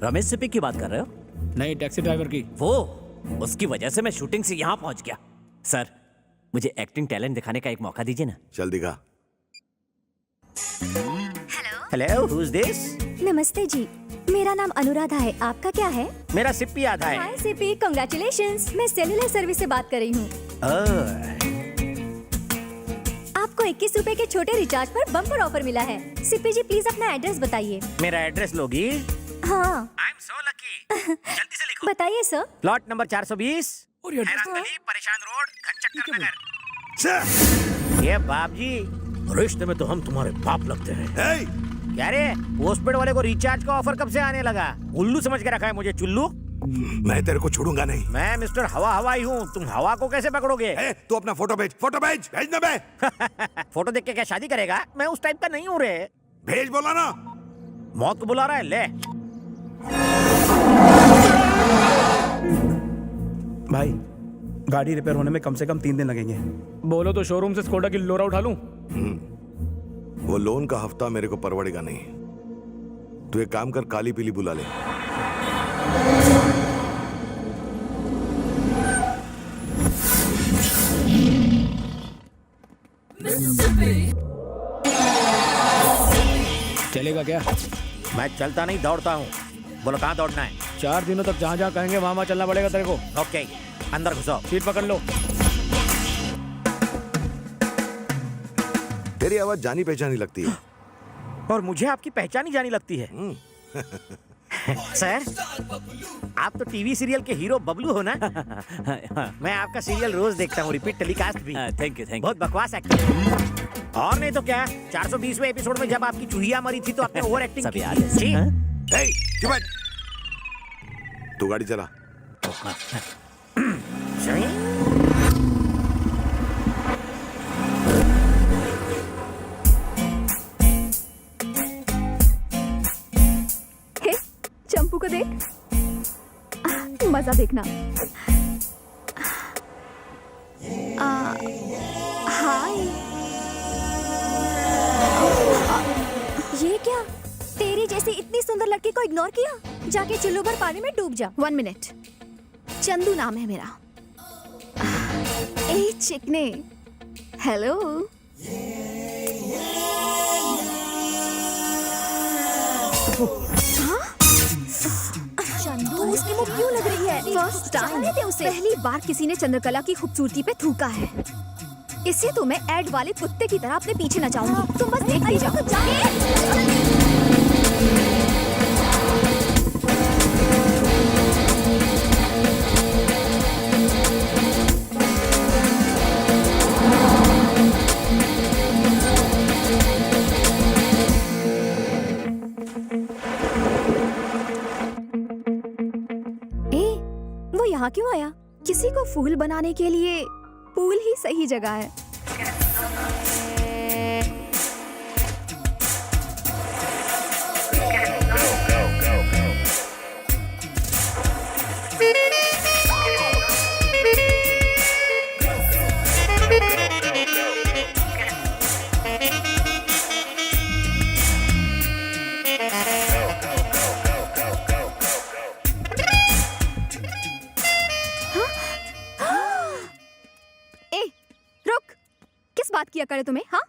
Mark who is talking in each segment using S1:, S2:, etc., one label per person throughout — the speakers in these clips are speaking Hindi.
S1: रमेश सिप्पी की बात कर रहे हो?
S2: नहीं, टैक्सी ड्राइवर की।
S1: वो उसकी वजह से मैं शूटिंग से यहाँ पहुंच गया। सर, मुझे एक्टिंग टैलेंट दिखाने का एक मौका दीजिए ना।
S3: चल दिखा।
S1: Hello, who is this?
S4: नमस्ते जी, मेरा नाम अनुराधा है। आपका क्या है?
S1: मेरा सिप्पी आधा है।
S4: हाय सिपी, कांग्रेचुलेशंस। मैं सेल्युलर सर्विस से बात कर रही हूँ। आपको 21 रुपए के छोटे रिचार्ज पर बम्पर ऑफर मिला है। सिपी जी प्लीज अपना एड्रेस बताइए।
S1: मेरा एड्रेस लोगी?
S4: हाँ
S1: आई एम सो लकी। जल्दी से लिखो।
S4: बताइए सर।
S1: प्लॉट नंबर 420,
S2: और ये
S1: हैरान गली, परेशान रोड, घनचक्कर नगर। ये बाप जी, रिश्ते में तो हम तुम्हारे बाप लगते हैं। क्या रे, पोस्टपेड वाले को रिचार्ज का ऑफर कब से आने लगा? उल्लू समझ के रखा है मुझे चुल्लू?
S3: मैं तेरे को छोड़ूंगा नहीं।
S1: मैं मिस्टर हवा हवाई हूँ, तुम हवा को कैसे पकड़ोगे?
S3: तू अपना फोटो भेज, भेज ना बे।
S1: फोटो देख के क्या शादी करेगा? मैं उस टाइप का नहीं हूँ रे।
S3: भेज बोला ना।
S1: मौत को बुला रहा है, ले।
S5: भाई, गाड़ी रिपेयर होने में कम से कम 3 दिन लगेंगे।
S2: बोलो तो शोरूम से स्कोडा की लोरा उठा लूं।
S3: वो लोन का हफ्ता मेरे को परवड़ेगा नहीं। तू एक काम कर, काली पीली बुला ले।
S2: चलेगा क्या?
S1: मैं चलता नहीं, दौड़ता हूँ। बोलो कहाँ दौड़ना है?
S2: 4 दिनों तक जहाँ जहाँ कहेंगे वहाँ चलना पड़ेगा तेरे को।
S1: ओके, अंदर घुसो।
S2: सीट पकड़ लो।
S3: तेरी आवाज जानी पहचानी लगती है।
S1: और मुझे आपकी पहचानी जानी लगती है। सर, आप तो टीवी सीरियल के हीरो बबलू हो ना? मैं आपका सीरियल रोज देखता हूँ, रिपीट टेलीकास्ट भी। Thank you, thank you. बहुत बकवास एक्टिंग। और नहीं तो क्या, 420वें एपिसोड में जब आपकी चूहिया मरी थी तो आपने ओवर एक्टिंग की थी।
S3: चुप बैठ। तू गाड़ी चला।
S4: हे, चंपू को देख। मजा देखना। हाय। ये क्या? तेरी जैसी इतनी सुंदर लड़की को इग्नोर किया? जाके चुल्लू भर पानी में डूब जा।
S6: 1 मिनट। चंदू नाम है मेरा। ए चिकने, हेलो।
S4: चंदू, उसकी मुंह क्यों लग रही है?
S6: फर्स्ट टाइम
S4: जाने दे उसे।
S6: पहली बार किसी ने चंद्रकला की खूबसूरती पे थूका है। इससे तो मैं एड वाले कुत्ते की तरह अपने पीछे न जाऊंगी। तुम बस देखते जाओ।
S4: वो यहाँ क्यों आया?
S6: किसी को फूल बनाने के लिए पूल ही सही जगह है। बात किया करे तुम्हें? हाँ,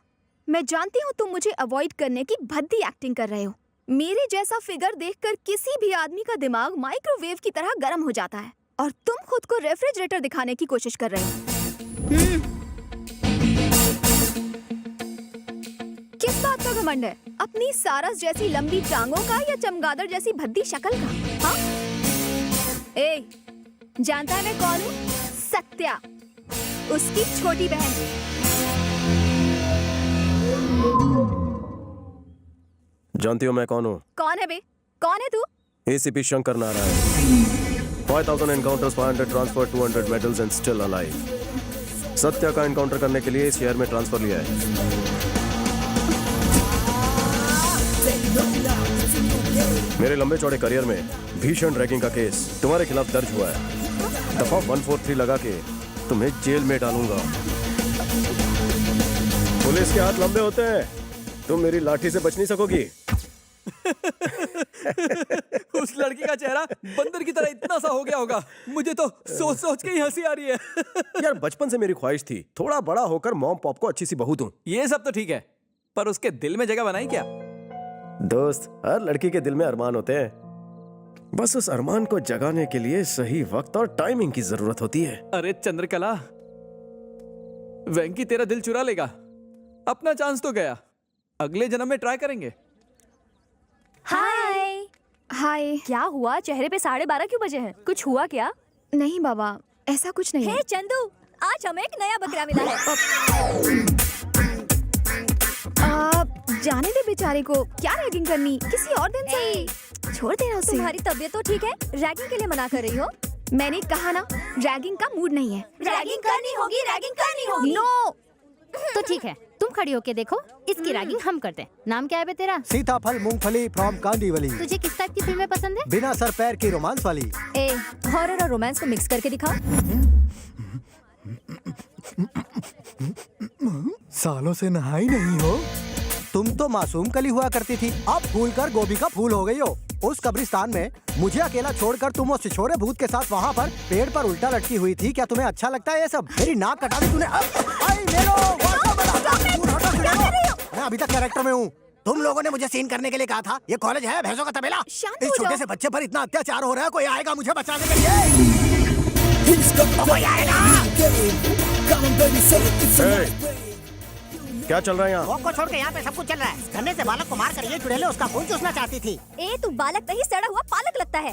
S6: मैं जानती हूँ तुम मुझे अवॉइड करने की भद्दी एक्टिंग कर रहे हो। मेरे जैसा फिगर देखकर किसी भी आदमी का दिमाग माइक्रोवेव की तरह गर्म हो जाता है और तुम खुद को रेफ्रिजरेटर दिखाने की कोशिश कर रहे हो। किस बात का घमंड है? अपनी सारस जैसी लंबी टांगों का या चमगादड़ जैसी भद्दी शक्ल का? हाँ? ए, जानता है मैं कौन हूँ? सत्या, उसकी छोटी बहन।
S7: जानती हो मैं कौन हूँ?
S6: कौन है बे? कौन है तू?
S7: ACP Shankar Narayan. 5000 encounters, 500 transfer, 200 medals and still alive. Satya का एनकाउंटर करने के लिए इस शहर में ट्रांसफर लिया है। मेरे लंबे चौड़े करियर में भीषण रैगिंग का केस तुम्हारे खिलाफ दर्ज हुआ है। दफा 143 लगा के तुम्हें जेल में डालूंगा। पुलिस के हाथ लंबे होते हैं, तुम मेरी लाठी से बच नहीं सकोगी।
S8: उस लड़की का चेहरा बंदर की तरह इतना सा हो गया होगा, मुझे तो सोच सोच के ही हंसी आ रही है।
S7: यार बचपन से मेरी ख्वाहिश थी थोड़ा बड़ा होकर मॉम पॉप को अच्छी सी बहू दूं।
S8: ये सब तो ठीक है, पर उसके दिल में जगह बनाई क्या?
S7: दोस्त, हर लड़की के दिल में अरमान होते हैं, बस उस अरमान को जगाने के लिए सही वक्त और टाइमिंग की जरूरत होती है।
S8: अरे चंद्रकला, वेंकी तेरा दिल चुरा लेगा। अपना चांस तो गया, अगले जन्म में ट्राई करेंगे।
S4: हाय।
S6: हाय।
S4: क्या हुआ? चेहरे पे 12:30 क्यों बजे हैं? कुछ हुआ क्या?
S6: नहीं बाबा, ऐसा कुछ नहीं
S4: हे
S6: है।
S4: चंदू, आज हमें एक नया बकरा मिला है।
S6: जाने दे बेचारे को, क्या रैगिंग करनी, किसी और दिन से छोड़ देना उसे।
S4: तुम्हारी तबीयत तो ठीक है? रैगिंग के लिए मना कर रही हो?
S6: मैंने कहा ना, रैगिंग का मूड नहीं है।
S4: रैगिंग करनी होगी, रैगिंग करनी होगी।
S6: नो।
S9: तो ठीक है, तुम खड़ी होके देखो, इसकी रैगिंग हम करते हैं। नाम क्या है बे तेरा?
S10: सीताफल मूंगफली फ्रॉम कांदीवली।
S9: तुझे किस टाइप की फिल्में पसंद है?
S10: बिना सर पैर की रोमांस वाली।
S4: ए, हॉरर और रोमांस को मिक्स करके दिखाओ।
S10: सालों से नहाई नहीं हो? तुम तो मासूम कली हुआ करती थी, अब फूल कर गोभी का फूल हो गई हो। उस कब्रिस्तान में मुझे अकेला छोड़कर तुम उस छिछोरे भूत के साथ वहाँ पर पेड़ पर उल्टा लटकी हुई थी। क्या तुम्हें अच्छा लगता है ये सब? मेरी नाक कटा दी तूने। मैं अभी तक कैरेक्टर में हूँ। तुम लोगों ने मुझे सीन करने के लिए कहा था। ये कॉलेज है भैंसों का तबेला?
S6: शांत
S10: इस
S6: हो
S10: छोटे
S6: जाओ।
S10: से बच्चे पर इतना अत्याचार हो रहा है, कोई आएगा मुझे बचाने के लिए? कोई आएगा?
S7: क्या चल रहा है यहाँ?
S10: वॉक को छोड़ के यहाँ पे सब कुछ चल रहा है। धन्य से बालक को मार कर ये चुड़ैले उसका खून चूसना चाहती थी।
S4: ए, तू बालक नहीं, सड़ा हुआ पालक लगता है।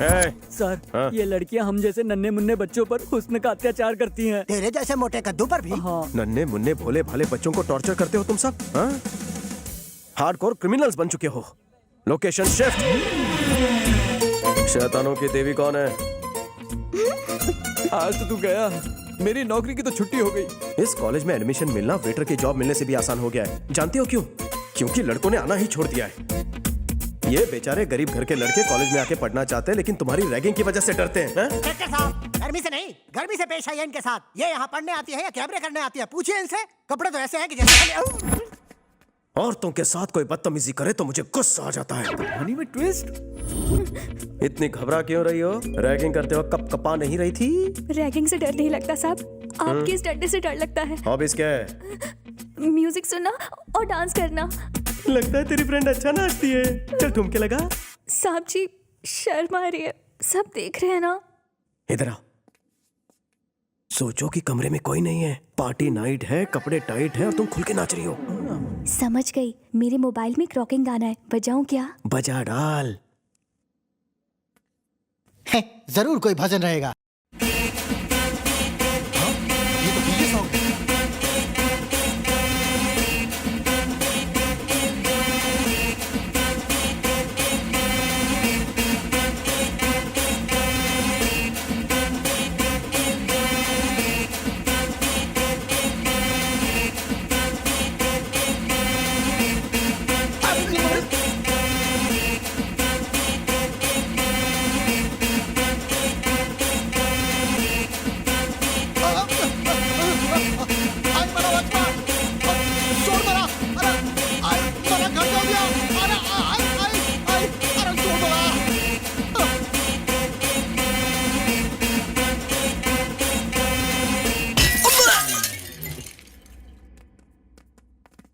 S2: सर,
S7: हाँ?
S2: ये लड़कियां हम जैसे नन्हे मुन्ने बच्चों पर हुस्न का अत्याचार करती हैं।
S10: तेरे जैसे मोटे कद्दू पर भी।
S2: हाँ।
S7: नन्हे मुन्ने भोले भाले बच्चों को टॉर्चर करते हो तुम सब, हाँ? हार्डकोर क्रिमिनल्स बन चुके हो। Location shift. शैतानों की देवी कौन है?
S8: आज तो तू गया, मेरी नौकरी की तो छुट्टी हो गई।
S7: इस कॉलेज में एडमिशन मिलना वेटर की जॉब मिलने से भी आसान हो गया है। जानते हो क्यों? क्योंकि लड़कों ने आना ही छोड़ दिया है। ये बेचारे गरीब घर के लड़के कॉलेज में आके पढ़ना चाहते हैं, लेकिन तुम्हारी रैगिंग की वजह से डरते हैं।
S10: डाक्टर साहब, गर्मी से नहीं, गर्मी से पेश आई है इनके साथ। ये यहाँ पढ़ने आती है या कैमरे करने आती है? पूछिए इनसे। कपड़े तो ऐसे हैं कि जैसे
S7: औरतों के साथ कोई बदतमीजी करे तो मुझे गुस्सा आ जाता है।
S8: कहानी में ट्विस्ट।
S7: इतनी घबरा क्यों रही हो? रैगिंग करते वक्त कप कपा नहीं रही थी?
S4: रैगिंग से डर नहीं लगता साहब, आपके इस डंडे से डर लगता है।
S7: हॉबीज क्या है?
S4: म्यूजिक सुनना और डांस करना।
S7: लगता है तेरी फ्रेंड अच्छा नाचती है। चल ठुमके लगा।
S4: साहब जी, शर्म आ रही है, सब देख रहे हैं ना।
S7: इधर आओ। सोचो कि कमरे में कोई नहीं है, पार्टी नाइट है, कपड़े टाइट है और तुम खुल के नाच रही हो।
S4: समझ गई, मेरे मोबाइल में एक रॉकिंग गाना है, बजाऊं क्या?
S7: बजा डाल।
S10: जरूर कोई भजन रहेगा। ये तो डीजे सॉन्ग है।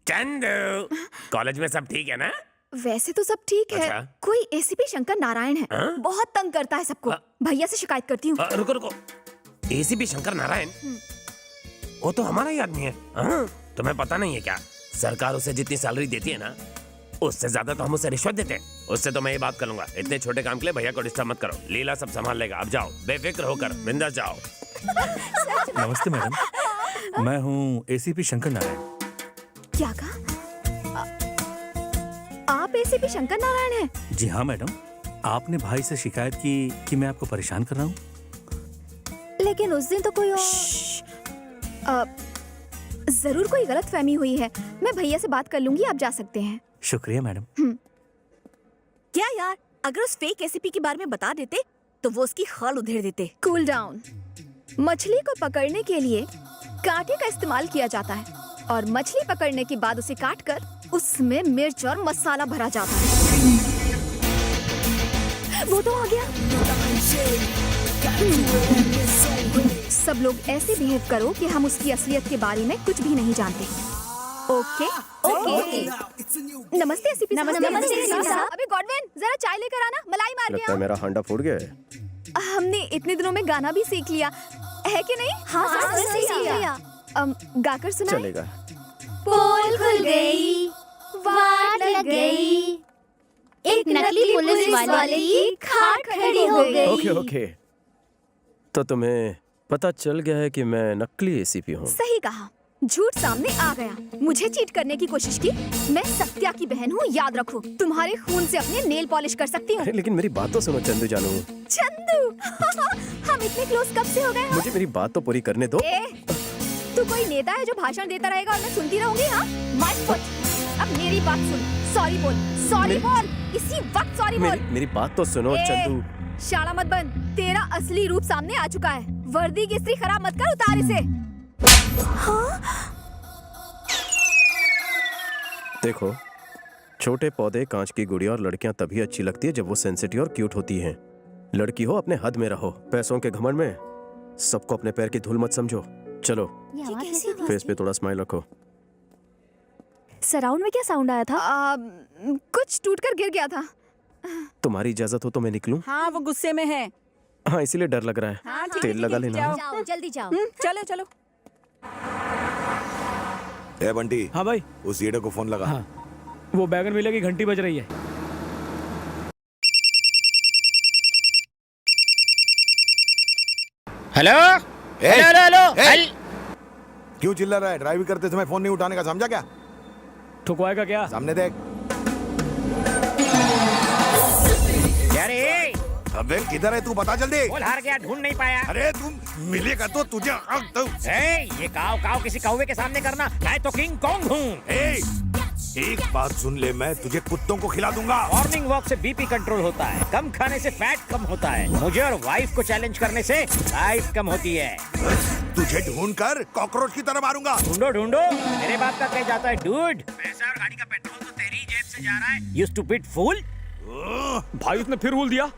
S1: चंदू, कॉलेज में सब ठीक है ना?
S6: वैसे तो सब ठीक है।
S1: अच्छा।
S6: कोई एसीपी शंकर नारायण है, बहुत तंग करता है सबको। भैया से शिकायत करती हूँ।
S1: रुको रुको, एसीपी शंकर नारायण, वो तो हमारा ही आदमी है। हाँ? तुम्हें पता नहीं है क्या? सरकार उसे जितनी सैलरी देती है ना, उससे ज्यादा तो हम उसे रिश्वत देते हैं। उससे तो मैं ये बात कर लूंगा। इतने छोटे काम के लिए भैया को डिस्टर्ब मत करो। लीला सब संभाल लेगा। अब जाओ, बेफिक्र होकर बिंदास जाओ।
S5: नमस्ते मैडम, मैं हूँ एसीपी शंकर नारायण।
S6: क्या कहा? आप एसीपी शंकर नारायण हैं?
S5: जी हाँ मैडम, आपने भाई से शिकायत की कि मैं आपको परेशान कर रहा हूँ।
S6: लेकिन उस दिन तो कोई जरूर कोई गलत फहमी हुई है। मैं भैया से बात कर लूंगी, आप जा सकते हैं।
S5: शुक्रिया मैडम।
S4: क्या यार, अगर उस फेक एसीपी के बारे में बता देते तो वो उसकी खाल उधेड़ देते।
S6: Cool down. मछली को पकड़ने के लिए कांटे का इस्तेमाल किया जाता है और मछली पकड़ने के बाद उसे काटकर उसमें मिर्च और मसाला भरा जाता है। वो तो आ गया। सब लोग ऐसे बिहेव करो कि हम उसकी असलियत के बारे में कुछ भी नहीं जानते। Okay okay. नमस्ते एसीपी साहब।
S4: नमस्ते एसीपी साहब।
S6: अबे गॉडविन, जरा चाय लेकर आना, मलाई मार
S7: लगता
S6: के
S7: है
S6: आओ।
S7: मेरा हांडा फूट गया है।
S6: हमने इतने दिनों में गाना भी सीख लिया है कि नहीं?
S4: हाँ सर, सीख लिया।
S6: गाकर सुनाए।
S7: चलेगा।
S4: पोल खुल गई, वाट लग गई, एक नकली पुलिस वाले की खाट खड़ी हो गई।
S7: Okay okay. तो तुम्हें पता चल गया है कि मैं नकली एसीपी हूँ।
S6: सही कहा, झूठ सामने आ गया। मुझे चीट करने की कोशिश की। मैं सत्या की बहन हूँ, याद रखो। तुम्हारे खून से अपने नेल पॉलिश कर सकती हूँ।
S7: अरे लेकिन मेरी बात तो सुनो चंदू जानू।
S6: चंदू हम इतने क्लोज कब से हो गए?
S7: मुझे मेरी बात तो पूरी करने दो।
S6: तू कोई नेता है जो भाषण देता रहेगा और मैं सुनती रहूंगी? हाँ, माय फुट। अब मेरी बात सुन। सॉरी बोल, सॉरी बोल, इसी वक्त सॉरी बोल।
S7: मेरी बात तो सुनो चंदू।
S6: शाला मत बन, तेरा असली रूप सामने आ चुका है। वर्दी की इस्त्री खराब मत कर, उतार इसे।
S7: देखो, छोटे पौधे, कांच की गुड़िया और लड़कियां तभी अच्छी लगती है जब वो सेंसिटिव और क्यूट होती हैं। लड़की हो अपने हद में रहो, पैसों के घमंड में सबको अपने पैर की धूल मत समझो। चलो फेस पे थोड़ा स्माइल रखो।
S6: सराउंड में क्या साउंड आया था? कुछ टूटकर गिर गया था।
S7: तुम्हारी इजाजत हो तो मैं निकलूं?
S2: हाँ, वो गुस्से में है।
S7: हाँ, इसीलिए डर लग रहा है।
S2: हाँ, ठीक
S7: तेल लगा लेना।
S4: जाओ, जल्दी जाओ।
S2: चलो चलो।
S3: ए बंटी,
S2: हाँ भाई।
S3: उस ईडे को फोन लगा।
S2: हाँ, वो बैगन मिले की घंटी बज रही है।
S1: हेलो
S3: ए,
S1: हेलो हेलो
S3: ए,
S1: हेल
S3: क्यों चिल्ला रहा है? ड्राइव करते समय फोन नहीं उठाने का, समझा क्या?
S2: ठुकवाएगा क्या?
S3: सामने देख।
S1: अरे
S3: अबे किधर है तू? बता जल्दी।
S1: बोल, हार गया, ढूंढ नहीं पाया।
S3: अरे तुम मिलेगा तो तुझे
S1: ये काव काव किसी कौवे के सामने करना, मैं तो किंग कॉन्ग हूँ।
S3: एक बात सुन ले, मैं तुझे कुत्तों को खिला दूंगा।
S1: मॉर्निंग वॉक से बीपी कंट्रोल होता है, कम खाने से फैट कम होता है, मुझे और वाइफ को चैलेंज करने से लाइफ कम होती है।
S3: तुझे ढूंढ कर कॉकरोच की तरह मारूंगा।
S1: ढूंढो ढूंढो, मेरे बाप का कह जाता है डूड। पैसा और गाड़ी का पेट्रोल तो तेरी जेब से जा रहा है, यू स्टूपिड फूल।
S2: भाई उसने फिर भूल दिया।